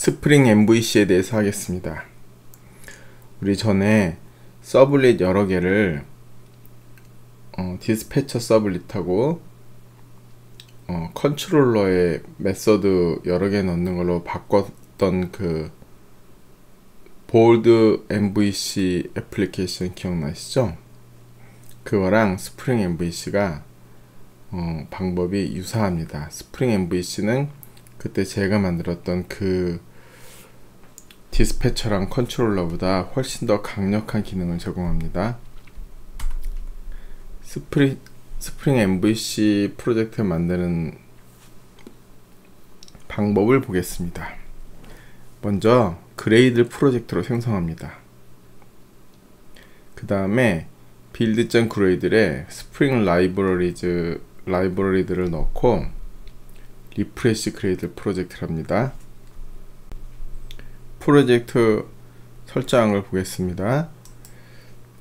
스프링 MVC에 대해서 하겠습니다. 우리 전에 서블릿 여러 개를 디스패처 서블릿하고 컨트롤러에 메서드 여러 개 넣는 걸로 바꿨던 그 볼드 MVC 애플리케이션 기억나시죠? 그거랑 스프링 MVC가 방법이 유사합니다. 스프링 MVC는 그때 제가 만들었던 그 디스패처랑 컨트롤러보다 훨씬 더 강력한 기능을 제공합니다. 스프링 MVC 프로젝트 만드는 방법을 보겠습니다. 먼저 그레이들 프로젝트로 생성합니다. 그 다음에 build.grade에 스프링 라이브러리들을 넣고 리프레시 그레이드 프로젝트를 합니다. 프로젝트 설정을 보겠습니다.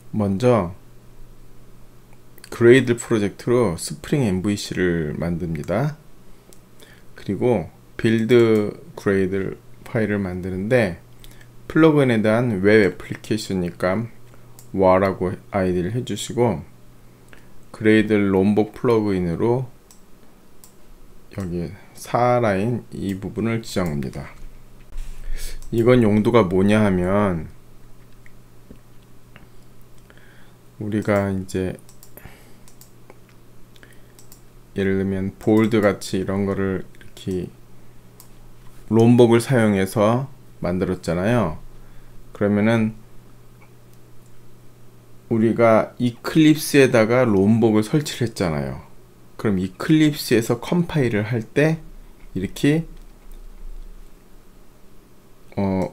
먼저 그레이드 프로젝트로 스프링 MVC를 만듭니다. 그리고 빌드 그레이드 파일을 만드는데 플러그인에 대한 웹 애플리케이션이니까 와라고 아이디를 해주시고 그레이드 롬복 플러그인으로 여기 4라인 이 부분을 지정합니다. 이건 용도가 뭐냐 하면 우리가 이제 예를 들면 볼드 같이 이런 거를 이렇게 롬복을 사용해서 만들었잖아요. 그러면은 우리가 이클립스에다가 롬복을 설치를 했잖아요. 그럼 이클립스에서 컴파일을 할 때 이렇게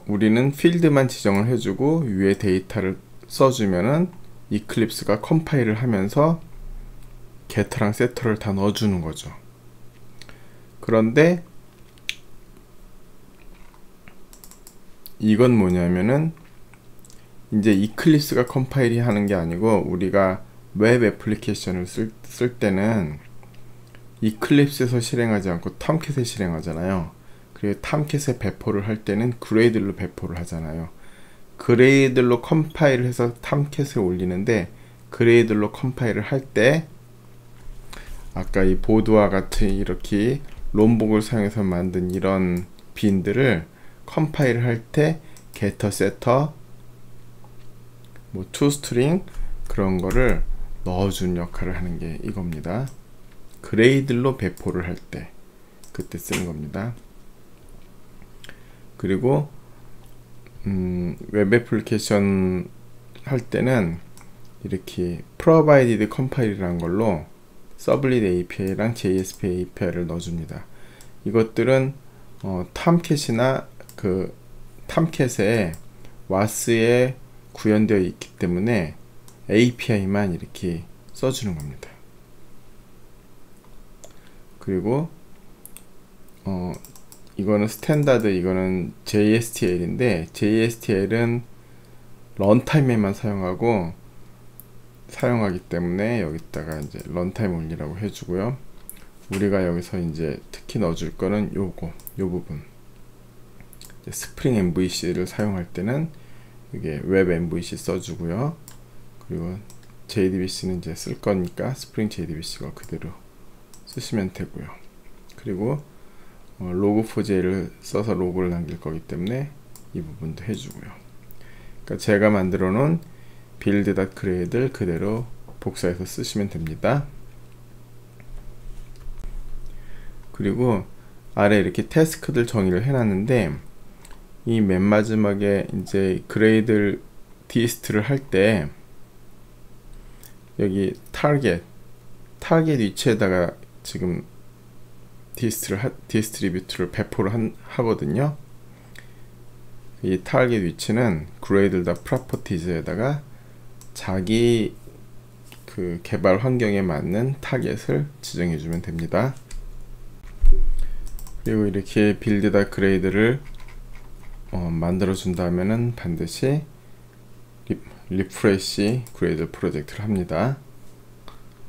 우리는 필드만 지정을 해주고 위에 데이터를 써주면은 이클립스가 컴파일을 하면서 게터랑 세터를 다 넣어주는 거죠. 그런데 이건 뭐냐면은 이제 이클립스가 컴파일이 하는 게 아니고 우리가 웹 애플리케이션을 쓸 때는 이클립스에서 실행하지 않고 톰캣에 실행하잖아요. 그리고 톰캣에 배포를 할 때는 그레이들로 배포를 하잖아요. 그레이들로 컴파일을 해서 톰캣에 올리는데 그레이들로 컴파일을 할 때 아까 이 보드와 같은 이렇게 롬복을 사용해서 만든 이런 빈들을 컴파일을 할 때 게터, 세터, 뭐 toString 그런 거를 넣어준 역할을 하는 게 이겁니다. 그레이들로 배포를 할 때 그때 쓰는 겁니다. 그리고 웹 애플리케이션 할 때는 이렇게 provided compile이라는 걸로 서블릿 API랑 JSP API를 넣어줍니다. 이것들은 톰캣이나 그 톰캣에 was에 구현되어 있기 때문에 API만 이렇게 써주는 겁니다. 그리고 이거는 스탠다드, 이거는 JSTL인데 JSTL은 런타임에만 사용하기 때문에 여기다가 이제 런타임 올리라고 해주고요. 우리가 여기서 이제 특히 넣어줄 거는 요 부분. 스프링 MVC를 사용할 때는 이게 웹 MVC 써주고요. 그리고 JDBC는 이제 쓸 거니까 스프링 JDBC가 그대로 쓰시면 되고요. 그리고 log4j를 써서 로그를 남길 거기 때문에 이 부분도 해주고요. 그러니까 제가 만들어 놓은 build.grade를 그대로 복사해서 쓰시면 됩니다. 그리고 아래 이렇게 태스크들 정의를 해놨는데 이 맨 마지막에 이제 그레이드 디스트를 할 때 여기 타겟 위치에다가 지금 디스트리뷰트를 배포를 하거든요. 이 타겟 위치는 gradle.properties에다가 자기 그 개발 환경에 맞는 타겟을 지정해 주면 됩니다. 그리고 이렇게 build.grade를 만들어 준다면은 반드시 리프레시 그레이드 프로젝트를 합니다.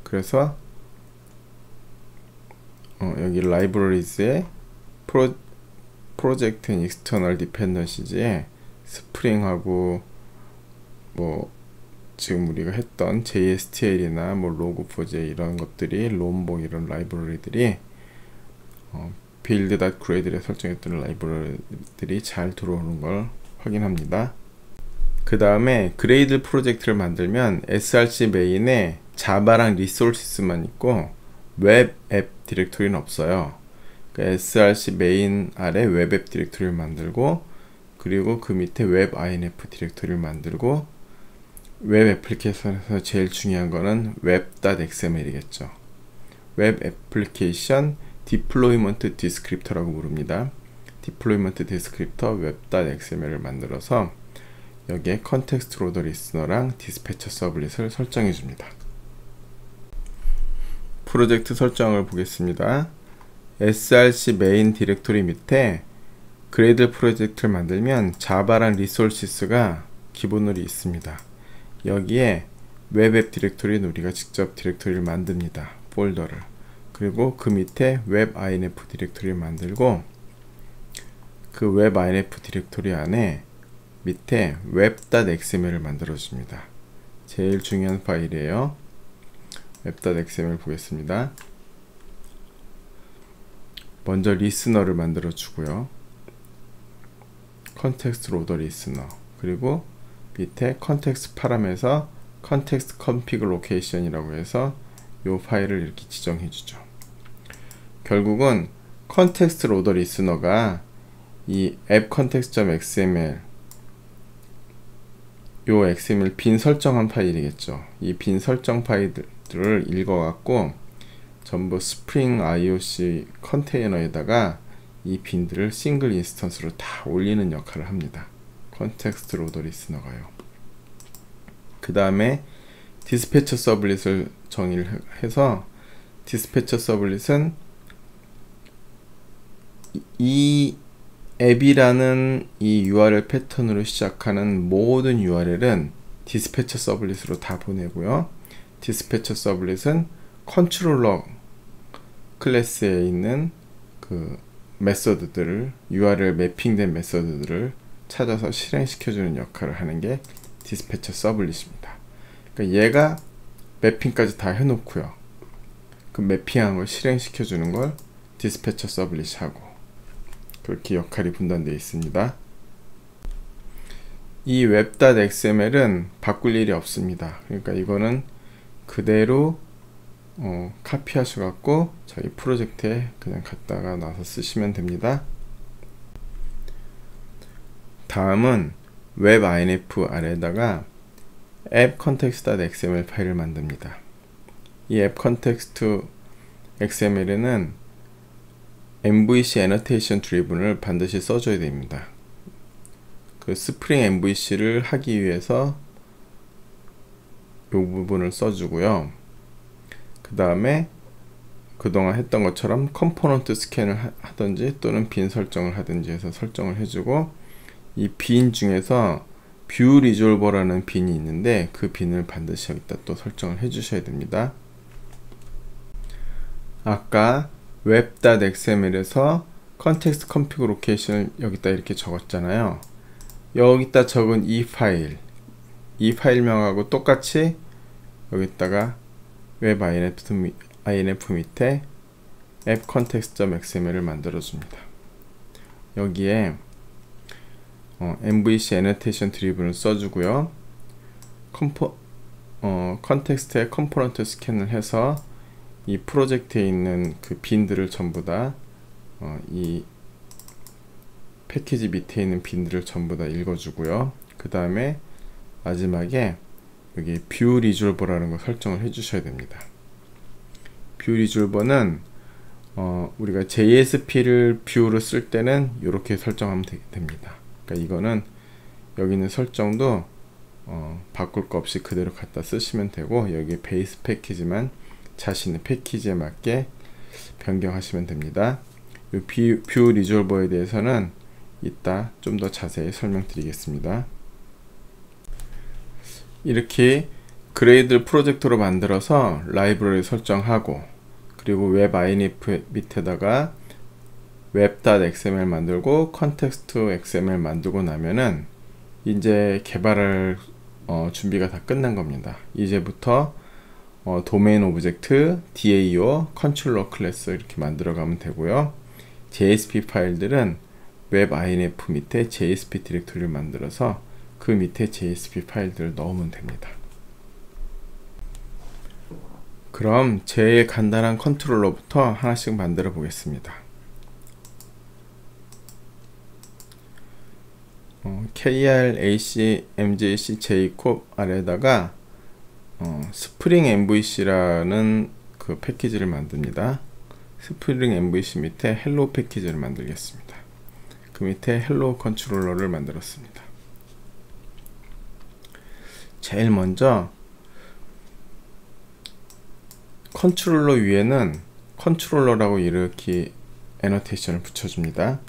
그래서 여기 라이브러리즈에 프로젝트 앤 익스터널 디펜던시즈에 스프링하고 뭐 지금 우리가 했던 JSTL이나 뭐 log4j 이런 것들이 롬복 이런 라이브러리들이 build.grade에 설정했던 라이브러리들이 잘 들어오는 걸 확인합니다. 그 다음에 그레이들 프로젝트를 만들면 src 메인에 자바랑 리소스만 있고 웹 앱 디렉토리는 없어요. 그러니까 src 메인 아래 웹 앱 디렉토리를 만들고, 그리고 그 밑에 웹 inf 디렉토리를 만들고, 웹 애플리케이션에서 제일 중요한 거는 web.xml이겠죠. 웹 애플리케이션 디플로이먼트 디스크립터라고 부릅니다. 디플로이먼트 디스크립터 web.xml을 만들어서 여기에 컨텍스트 로더 리스너랑 디스패처 서블릿을 설정해 줍니다. 프로젝트 설정을 보겠습니다. src 메인 디렉토리 밑에 그레이들 프로젝트를 만들면 자바랑 리소스가 기본으로 있습니다. 여기에 웹앱 디렉토리는 우리가 직접 디렉토리를 만듭니다. 폴더를. 그리고 그 밑에 웹 inf 디렉토리를 만들고, 그 웹 inf 디렉토리 안에 밑에 web.xml을 만들어 줍니다. 제일 중요한 파일이에요. web.xml 보겠습니다. 먼저 리스너를 만들어 주고요. 컨텍스트 로더 리스너, 그리고 밑에 컨텍스트 파람에서 컨텍스트 config location이라고 해서 이 파일을 이렇게 지정해 주죠. 결국은 컨텍스트 로더 리스너가 이 app.context.xml 요 XML 빈 설정한 파일이겠죠. 이 빈 설정 파일들을 읽어갖고 전부 스프링 IOC 컨테이너에다가 이 빈들을 싱글 인스턴스로 다 올리는 역할을 합니다. 컨텍스트 로더 리스너가요. 그 다음에 디스패처 서블릿을 정의를 해서, 디스패처 서블릿은 이 앱이라는 이 URL 패턴으로 시작하는 모든 URL은 디스패처 서블릿으로 다 보내고요. 디스패처 서블릿은 컨트롤러 클래스에 있는 그 메서드들을, URL 매핑된 메서드들을 찾아서 실행시켜주는 역할을 하는 게 디스패처 서블릿입니다. 그러니까 얘가 매핑까지 다 해놓고요. 그 매핑한 걸 실행시켜주는 걸 디스패처 서블릿이 하고, 그렇게 역할이 분단되어 있습니다. 이 web.xml은 바꿀 일이 없습니다. 그러니까 이거는 그대로 카피하셔갖고 저희 프로젝트에 그냥 갖다가 놔서 쓰시면 됩니다. 다음은 웹 inf 아래에다가 app.context.xml 파일을 만듭니다. 이 app.context.xml에는 MVC Annotation Driven을 반드시 써줘야 됩니다. 그 스프링 MVC를 하기 위해서 이 부분을 써주고요. 그 다음에 그동안 했던 것처럼 컴포넌트 스캔을 하든지 또는 빈 설정을 하든지 해서 설정을 해주고, 이 빈 중에서 뷰 리졸버라는 빈이 있는데 그 빈을 반드시 여기다 또 설정을 해주셔야 됩니다. 아까 web.xml에서 컨텍스트 config location을 여기다 이렇게 적었잖아요. 여기다 적은 이 파일명하고 똑같이 여기다가 웹 inf 밑에 app.context.xml을 만들어 줍니다. 여기에 MVC Annotation Driven을 써주고요. 컨텍스트에 컴포넌트 스캔을 해서 이 프로젝트에 있는 그 빈들을 전부 다 이 패키지 밑에 있는 빈들을 전부 다 읽어주고요. 그 다음에 마지막에 여기 뷰 리졸버라는 거 설정을 해주셔야 됩니다. 뷰 리졸버는 우리가 JSP를 뷰로 쓸 때는 이렇게 설정하면 됩니다. 그러니까 이거는 여기 있는 설정도 바꿀 거 없이 그대로 갖다 쓰시면 되고, 여기 베이스 패키지만 자신의 패키지에 맞게 변경하시면 됩니다. 이 뷰 리졸버에 대해서는 이따 좀 더 자세히 설명드리겠습니다. 이렇게 그레이들 프로젝트로 만들어서 라이브러리 설정하고, 그리고 웹 inf 밑에다가 web.xml 만들고 context.xml 만들고 나면은 이제 개발할 준비가 다 끝난 겁니다. 이제부터 도메인 오브젝트, DAO, 컨트롤러 클래스 이렇게 만들어 가면 되고요. JSP 파일들은 웹 INF 밑에 JSP 디렉토리를 만들어서 그 밑에 JSP 파일들을 넣으면 됩니다. 그럼 제일 간단한 컨트롤러부터 하나씩 만들어 보겠습니다. KR, AC, MJC, Jcorp 아래에다가 스프링 MVC라는 그 패키지를 만듭니다. 스프링 MVC 밑에 헬로 패키지를 만들겠습니다. 그 밑에 헬로 컨트롤러를 만들었습니다. 제일 먼저 컨트롤러 위에는 컨트롤러라고 이렇게 애너테이션을 붙여줍니다.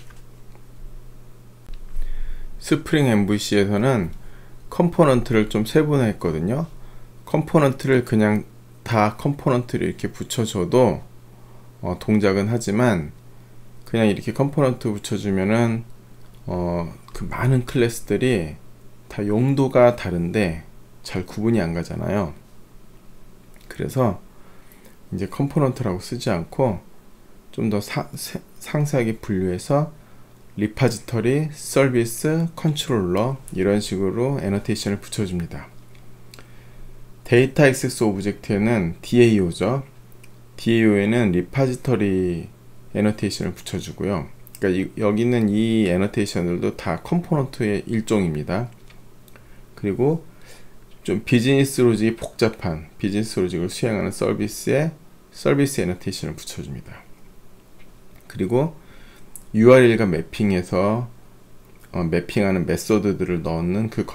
스프링 MVC에서는 컴포넌트를 좀 세분화했거든요. 컴포넌트를 그냥 다 컴포넌트를 이렇게 붙여줘도 동작은 하지만 그냥 이렇게 컴포넌트 붙여주면은 그 많은 클래스들이 다 용도가 다른데 잘 구분이 안 가잖아요. 그래서 이제 컴포넌트라고 쓰지 않고 좀 더 상세하게 분류해서 리파지터리, 서비스, 컨트롤러 이런 식으로 애너테이션을 붙여줍니다. 데이터 액세스 오브젝트에는 DAO죠. DAO에는 리파지터리 애너테이션을 붙여주고요. 그러니까 여기 있는 이 애너테이션들도 다 컴포넌트의 일종입니다. 그리고 좀 비즈니스 로직이 복잡한 비즈니스 로직을 수행하는 서비스에 서비스 애너테이션을 붙여줍니다. 그리고 URL과 매핑해서 매핑하는 메소드들을 넣는 그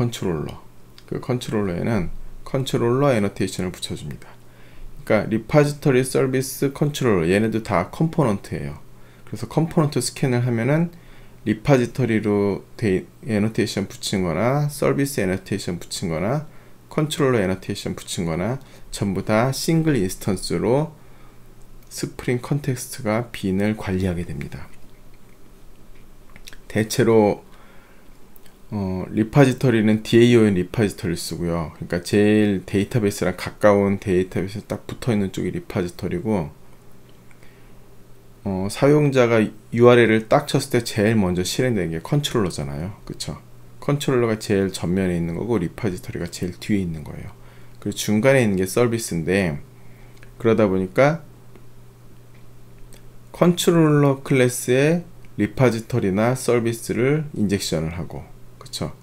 컨트롤러에는 컨트롤러 애너테이션을 붙여줍니다. 그러니까 리파지터리, 서비스, 컨트롤러 얘네들 다 컴포넌트예요. 그래서 컴포넌트 스캔을 하면은 리파지터리로 애너테이션 붙인 거나 서비스 애너테이션 붙인 거나 컨트롤러 애너테이션 붙인 거나 전부 다 싱글 인스턴스로 스프링 컨텍스트가 빈을 관리하게 됩니다. 대체로 리파지터리는 DAO인 리파지터리를 쓰고요. 그러니까 제일 데이터베이스랑 가까운 데이터베이스에 딱 붙어있는 쪽이 리파지터리고 사용자가 URL을 딱 쳤을 때 제일 먼저 실행되는 게 컨트롤러잖아요. 그쵸? 컨트롤러가 제일 전면에 있는 거고 리파지터리가 제일 뒤에 있는 거예요. 그리고 중간에 있는 게 서비스인데 그러다 보니까 컨트롤러 클래스에 리파지터리나 서비스를 인젝션을 하고 그쵸?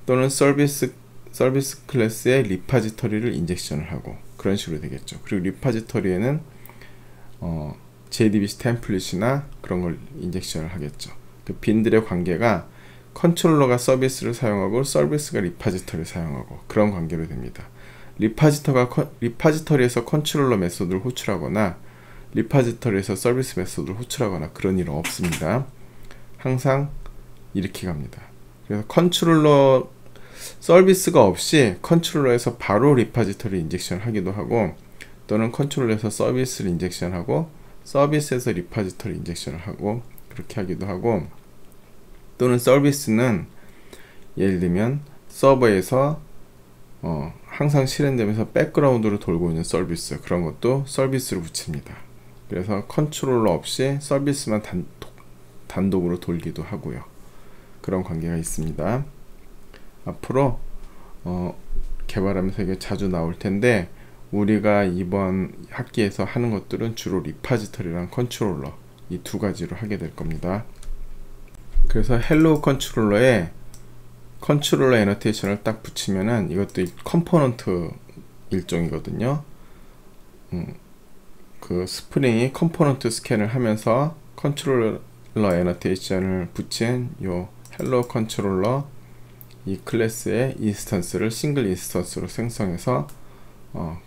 또는 서비스 클래스에 리파지터리를 인젝션을 하고 그런 식으로 되겠죠. 그리고 리파지터리에는 JDBC 템플릿이나 그런 걸 인젝션을 하겠죠. 그 빈들의 관계가 컨트롤러가 서비스를 사용하고 서비스가 리파지터리를 사용하고 그런 관계로 됩니다. 리파지터리에서 컨트롤러 메소드를 호출하거나 리파지터리에서 서비스 메소드를 호출하거나 그런 일은 없습니다. 항상 이렇게 갑니다. 그래서 컨트롤러 서비스가 없이 컨트롤러에서 바로 리파지터리 인젝션 하기도 하고 또는 컨트롤러에서 서비스를 인젝션하고 서비스에서 리파지터리 인젝션을 하고 그렇게 하기도 하고 또는 서비스는 예를 들면 서버에서 항상 실행되면서 백그라운드로 돌고 있는 서비스 그런 것도 서비스로 붙입니다. 그래서 컨트롤러 없이 서비스만 단독으로 돌기도 하고요. 그런 관계가 있습니다. 앞으로 개발하면서 이게 자주 나올 텐데 우리가 이번 학기에서 하는 것들은 주로 리파지터리랑 컨트롤러 이 두 가지로 하게 될 겁니다. 그래서 헬로 컨트롤러에 컨트롤러 애너테이션을 딱 붙이면은 이것도 컴포넌트 일종이거든요. 그 스프링이 컴포넌트 스캔을 하면서 컨트롤러 애너테이션을 붙인 요 헬로 컨트롤러 이 클래스의 인스턴스를 싱글 인스턴스로 생성해서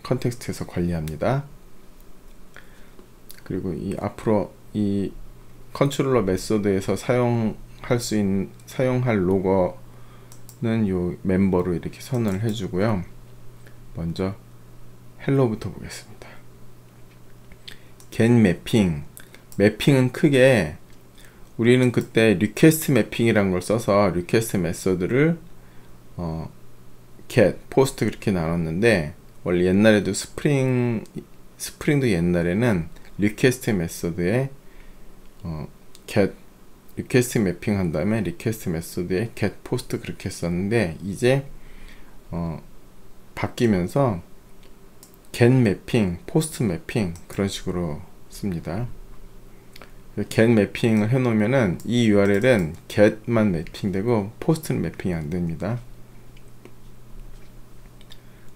컨텍스트에서 관리합니다. 그리고 이 앞으로 이 컨트롤러 메소드에서 사용할 로거는 요 멤버로 이렇게 선언을 해주고요. 먼저 헬로부터 보겠습니다. get 매핑은 크게 우리는 그때 리퀘스트 매핑이라는 걸 써서 리퀘스트 메소드를 get, post 그렇게 나눴는데, 원래 옛날에도 스프링도 옛날에는 리퀘스트 메소드에 get 리퀘스트 매핑 한 다음에 리퀘스트 메소드에 get post 그렇게 썼는데, 이제 바뀌면서 get 매핑, post 매핑 그런 식으로 씁니다. get 매핑을 해놓으면은 이 URL은 get만 매핑되고 post는 매핑이 안 됩니다.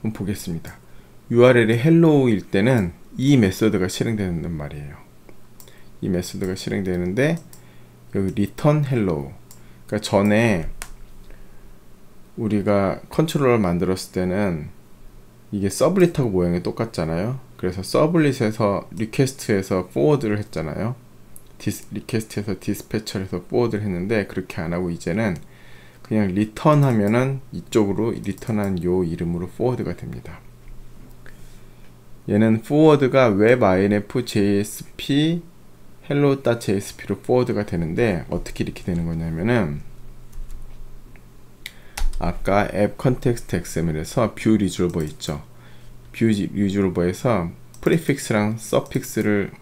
그럼 보겠습니다. URL이 hello일 때는 이 메소드가 실행되는 말이에요. 이 메소드가 실행되는데 여기 return hello, 그러니까 전에 우리가 컨트롤러를 만들었을 때는 이게 서블릿하고 모양이 똑같잖아요. 그래서 서블릿에서 리퀘스트에서 포워드를 했잖아요. 리퀘스트에서 디스패처를 해서 포워드를 했는데, 그렇게 안 하고 이제는 그냥 리턴 하면은 이쪽으로 리턴한 요 이름으로 포워드가 됩니다. 얘는 포워드가 web-inf JSP hello.jsp로 포워드가 되는데, 어떻게 이렇게 되는 거냐면은 아까 앱 컨텍스트 XML에서 뷰 리졸버 있죠. 뷰 리졸버에서 프리픽스랑 서픽스를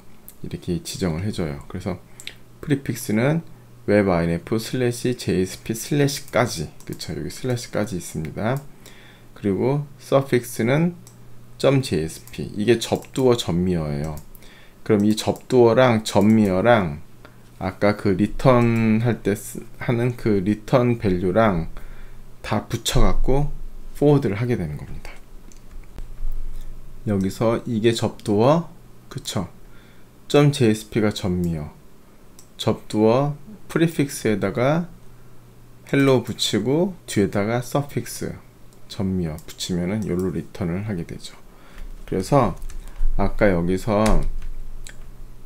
이렇게 지정을 해줘요. 그래서 프리픽스는 web-inf /jsp /까지, 그쵸, 여기 /까지 있습니다. 그리고 서픽스는 .jsp, 이게 접두어 전미어예요. 그럼 이 접두어랑 전미어랑 아까 그 리턴 할 때 하는 그 리턴 밸류랑 다 붙여갖고 포워드를 하게 되는 겁니다. 여기서 이게 접두어, 그쵸, .jsp가 전미어, 접두어 프리픽스에다가 hello 붙이고 뒤에다가 서픽스 전미어 붙이면은 요로 리턴을 하게 되죠. 그래서 아까 여기서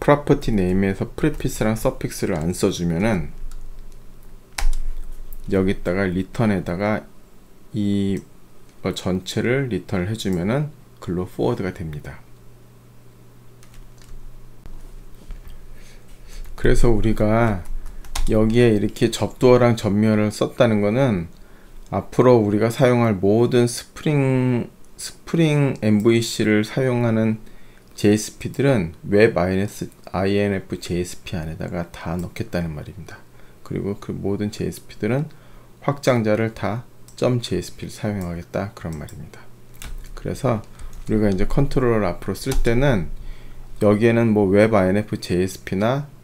property name에서 프리픽스랑 서픽스를 안 써주면은 여기다가 리턴에다가 이 전체를 리턴을 해주면은 글로 포워드가 됩니다. 그래서 우리가 여기에 이렇게 접두어랑 전미어를 썼다는 거는 앞으로 우리가 사용할 모든 스프링 MVC를 사용하는 JSP들은 web-inf JSP 안에다가 다 넣겠다는 말입니다. 그리고 그 모든 JSP들은 확장자를 다 .jsp를 사용하겠다, 그런 말입니다. 그래서 우리가 이제 컨트롤러를 앞으로 쓸 때는 여기에는 뭐 web-inf JSP나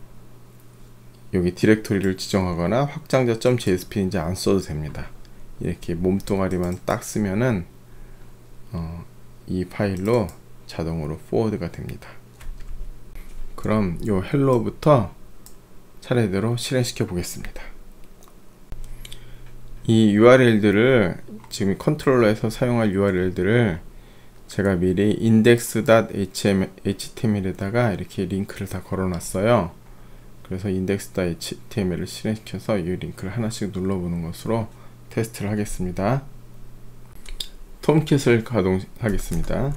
여기 디렉토리를 지정하거나 확장자 .jsp 이제 안 써도 됩니다. 이렇게 몸뚱아리만 딱 쓰면은 이 파일로 자동으로 포워드가 됩니다. 그럼 요 헬로부터 차례대로 실행시켜 보겠습니다. 이 URL들을 지금 컨트롤러에서 사용할 URL들을 제가 미리 index.html에다가 이렇게 링크를 다 걸어 놨어요. 그래서 index.html을 실행시켜서 이 링크를 하나씩 눌러보는 것으로 테스트를 하겠습니다. 톰캣을 가동하겠습니다.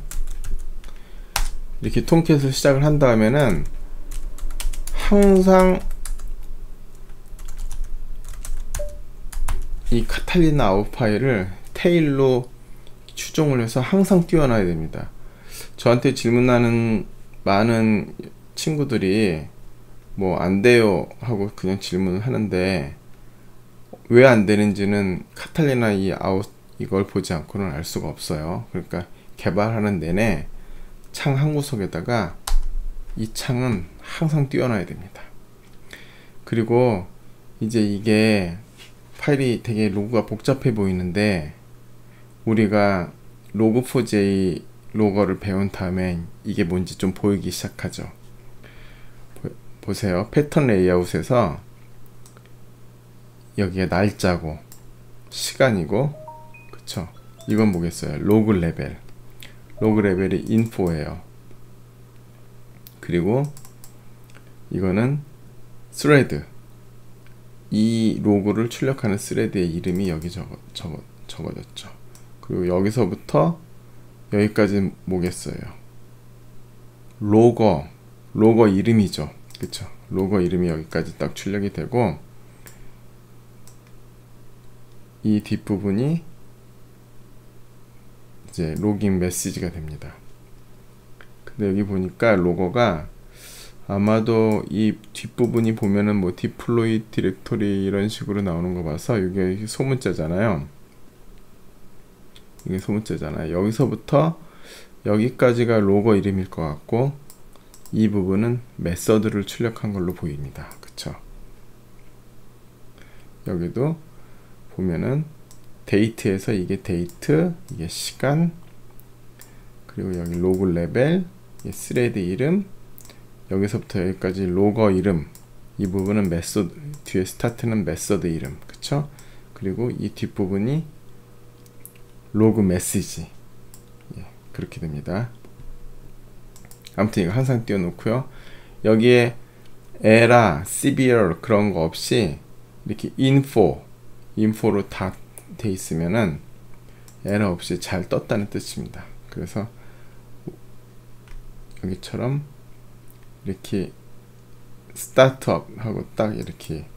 이렇게 톰캣을 시작을 한 다음에는 항상 이 카탈리나 아웃 파일을 테일로 추종을 해서 항상 띄워놔야 됩니다. 저한테 질문하는 많은 친구들이 뭐 안돼요 하고 그냥 질문을 하는데, 왜 안되는지는 카탈리나 이 아웃 이걸 보지 않고는 알 수가 없어요. 그러니까 개발하는 내내 창 한 구석에다가 이 창은 항상 띄워놔야 됩니다. 그리고 이제 이게 파일이 되게 로그가 복잡해 보이는데, 우리가 log4j 로거를 배운 다음에 이게 뭔지 좀 보이기 시작하죠. 보세요. 패턴 레이아웃에서 여기에 날짜고 시간이고, 그쵸, 이건 뭐겠어요? 로그 레벨. 로그 레벨이 info예요. 그리고 이거는 스레드, 이 로그를 출력하는 스레드의 이름이 여기 적어졌죠. 그리고 여기서부터 여기까지 뭐겠어요? 로거 이름이죠. 그쵸? 로고 이름이 여기까지 딱 출력이 되고, 이 뒷부분이 이제 로깅 메시지가 됩니다. 근데 여기 보니까 로고가 아마도 이 뒷부분이 보면은 뭐 디플로이 디렉토리 이런 식으로 나오는 거 봐서 이게 소문자잖아요. 이게 소문자잖아요. 여기서부터 여기까지가 로고 이름일 것 같고, 이 부분은 메서드를 출력한 걸로 보입니다. 그쵸? 여기도 보면은 데이트에서 이게 데이트, 이게 시간, 그리고 여기 로그 레벨, 스레드 이름, 여기서부터 여기까지 로거 이름, 이 부분은 메소드, 뒤에 스타트는 메서드 이름, 그쵸? 그리고 이 뒷부분이 로그 메시지, 그렇게 됩니다. 아무튼 이거 항상 띄워놓고요. 여기에 에라, severe 그런 거 없이 이렇게 info로 다 돼 있으면은 에러 없이 잘 떴다는 뜻입니다. 그래서 여기처럼 이렇게 스타트업 하고 딱 이렇게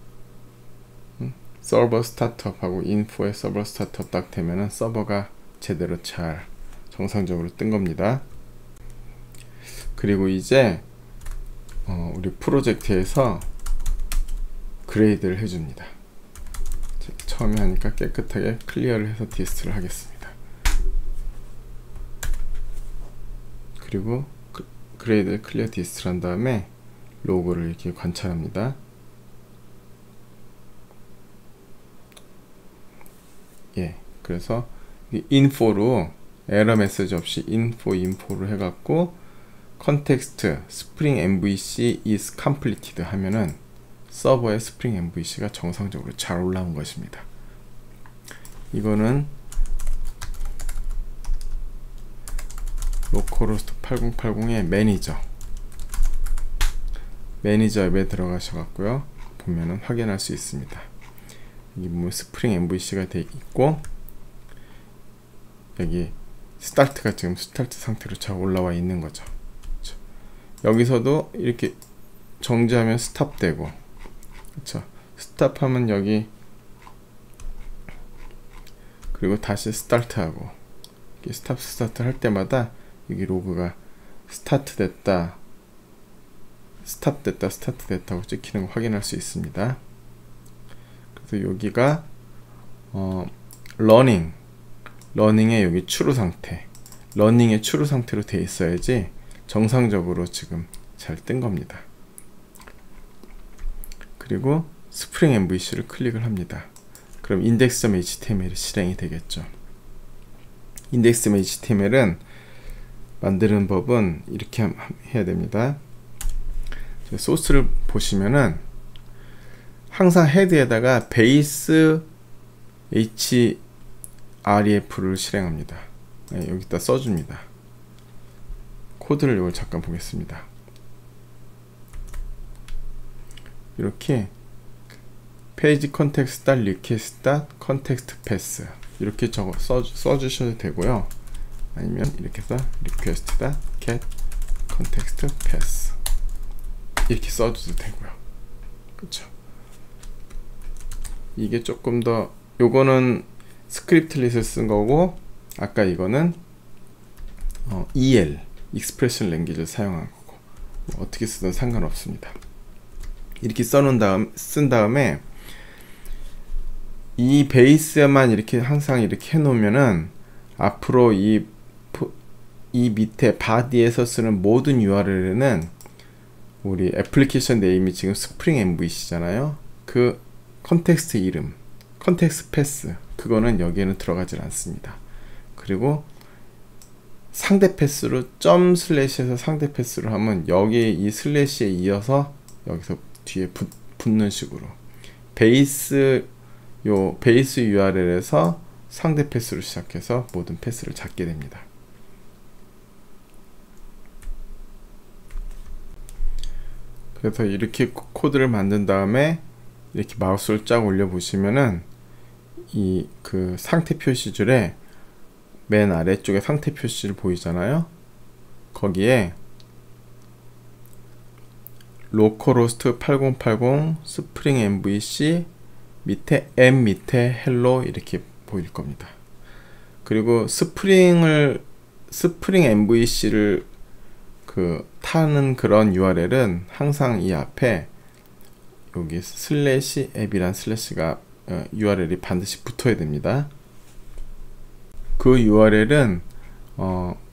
서버 스타트업 하고 인포에 서버 스타트업 딱 되면은 서버가 제대로 잘 정상적으로 뜬 겁니다. 그리고 이제 우리 프로젝트에서 그레이드를 해줍니다. 처음에 하니까 깨끗하게 클리어를 해서 디스트를 하겠습니다. 그리고 그레이드 클리어 디스트를 한 다음에 로고를 이렇게 관찰합니다. 그래서 info로 에러 메시지 없이 info로 해갖고 컨텍스트 spring MVC is completed 하면은 서버에 스프링 MVC가 정상적으로 잘 올라온 것입니다. 이거는 로컬호스트 8080의 매니저 앱에 들어가셔갖고요, 보면은 확인할 수 있습니다. 여기 뭐 스프링 MVC가 돼 있고, 여기 스타트가 지금 스타트 상태로 잘 올라와 있는 거죠. 그렇죠? 여기서도 이렇게 정지하면 스탑되고, 그쵸? 스탑하면 여기, 그리고 다시 스타트하고, 스타트 할 때마다 여기 로그가 스타트 됐다, 스탑 됐다, 스타트 됐다고 찍히는 거 확인할 수 있습니다. 그래서 여기가 러닝의 여기 추루 상태, 러닝의 추루 상태로 돼 있어야지 정상적으로 지금 잘 뜬 겁니다. 그리고 스프링 MVC를 클릭을 합니다. 그럼 index.html이 실행이 되겠죠. index.html은 만드는 법은 이렇게 해야 됩니다. 소스를 보시면은 항상 헤드에다가 베이스 href를 실행합니다. 여기다 써줍니다. 코드를 이걸 잠깐 보겠습니다. 이렇게 페이지 컨텍스트 리퀘스트 컨텍스트 패스 이렇게 써주셔도 되고요. 아니면 이렇게 해서 리퀘스트 get 컨텍스트 패스 이렇게 써줘도 되고요. 그쵸? 이게 조금 더, 요거는 스크립트릿을 쓴 거고, 아까 이거는 EL 익스프레션 랭귀지를 사용한 거고, 뭐 어떻게 쓰든 상관없습니다. 이렇게 쓴 다음에 이 베이스만 이렇게 항상 이렇게 해놓으면은 앞으로 이 밑에 바디에서 쓰는 모든 URL에는 우리 애플리케이션 네임이 지금 스프링 MVC잖아요. 그 컨텍스트 이름, 컨텍스트 패스, 그거는 여기에는 들어가질 않습니다. 그리고 상대 패스로 점 슬래시에서 상대 패스로 하면 여기 이 슬래시에 이어서 여기서 뒤에 붙는 식으로 베이스 URL에서 상대 패스로 시작해서 모든 패스를 잡게 됩니다. 그래서 이렇게 코드를 만든 다음에 이렇게 마우스를 쫙 올려 보시면은 이 그 상태 표시줄에 맨 아래쪽에 상태 표시를 보이잖아요. 거기에 로컬호스트 8080 스프링 MVC 밑에 M 밑에 헬로 이렇게 보일 겁니다. 그리고 스프링 MVC를 타는 그런 URL은 항상 이 앞에 여기 슬래시 앱이란 슬래시가 URL이 반드시 붙어야 됩니다. 그 URL은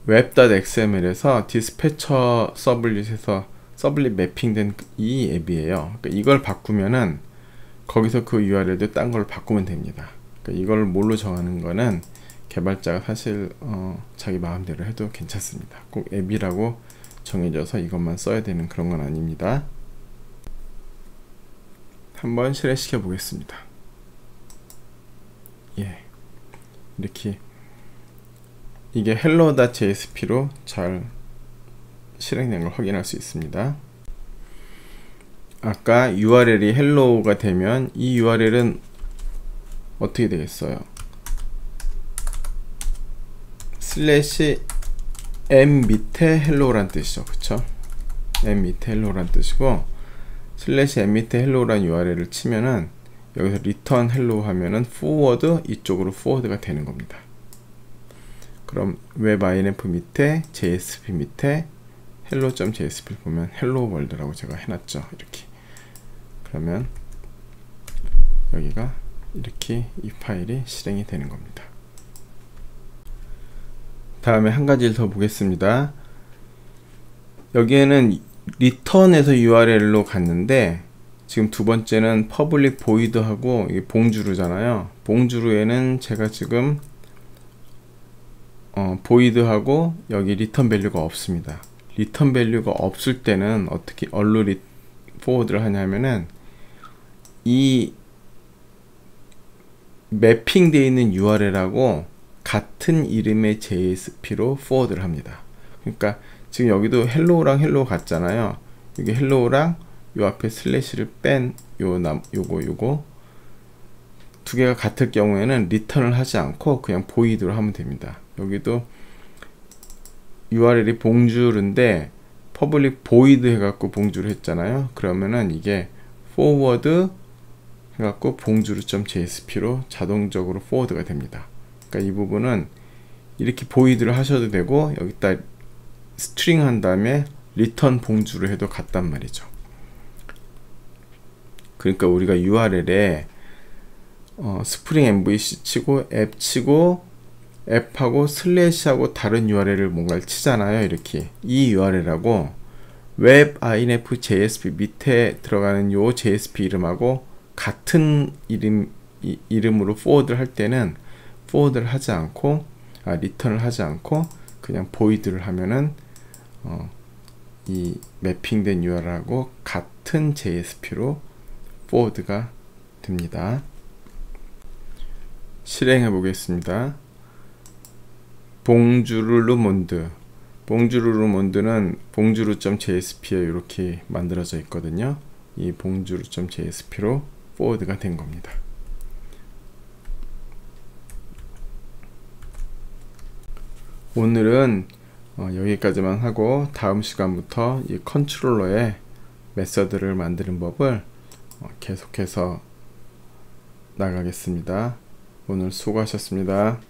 web.xml에서 디스패처 서블릿에서 서블릿 매핑된 이 앱이에요. 그러니까 이걸 바꾸면은 거기서 그 URL도 딴 걸 바꾸면 됩니다. 그러니까 이걸 뭘로 정하는 거는 개발자가 사실 자기 마음대로 해도 괜찮습니다. 꼭 앱이라고 정해져서 이것만 써야 되는 그런 건 아닙니다. 한번 실행시켜 보겠습니다. 이렇게 이게 hello.jsp로 잘 실행된 걸 확인할 수 있습니다. 아까 URL이 hello가 되면 이 URL은 어떻게 되겠어요? 슬래시 m 밑에 hello란 뜻이죠. 그쵸? m 밑에 hello란 뜻이고 슬래시 m 밑에 hello란 URL을 치면은 여기서 return hello 하면은 forward 이쪽으로 forward가 되는 겁니다. 그럼 web-inf 밑에 JSP 밑에 hello.jsp 보면 hello world라고 제가 해놨죠. 이렇게. 그러면 여기가 이렇게 이 파일이 실행이 되는 겁니다. 다음에 한 가지를 더 보겠습니다. 여기에는 return에서 URL로 갔는데 지금 두 번째는 public void 하고 이게 봉주루잖아요. 봉주루에는 제가 지금 void 하고 여기 return value가 없습니다. return value가 없을 때는 어떻게 얼로 forward를 하냐면은 이 매핑되어 있는 URL하고 같은 이름의 JSP로 forward를 합니다. 그러니까 지금 여기도 hello랑 hello 같잖아요. 여기 hello랑 요 앞에 슬래시를 뺀 요거 두 개가 같을 경우에는 return을 하지 않고 그냥 void로 하면 됩니다. 여기도 URL이 봉주르인데 public void 해갖고 봉주르 했잖아요. 그러면은 이게 forward 해갖고 봉주르.jsp로 자동적으로 forward가 됩니다. 그러니까 이 부분은 이렇게 void를 하셔도 되고 여기다 스트링 한 다음에 return 봉주르 해도 같단 말이죠. 그러니까 우리가 URL에 스프링 MVC 치고 앱 치고 앱하고 슬래시하고 다른 URL을 뭔가를 치잖아요. 이렇게 이 URL하고 web-inf JSP 밑에 들어가는 요 JSP 이름하고 같은 이름으로 forward를 할 때는 forward를 하지 않고 return을 하지 않고 그냥 void를 하면은 이 매핑된 URL하고 같은 JSP로 forward가 됩니다. 실행해 보겠습니다. 봉주르르몬드 봉주르르몬드는 봉주르.jsp에 이렇게 만들어져 있거든요. 이 봉주르.jsp로 forward가 된 겁니다. 오늘은 여기까지만 하고 다음 시간부터 이 컨트롤러의 메서드를 만드는 법을 계속해서 나가겠습니다. 오늘 수고하셨습니다.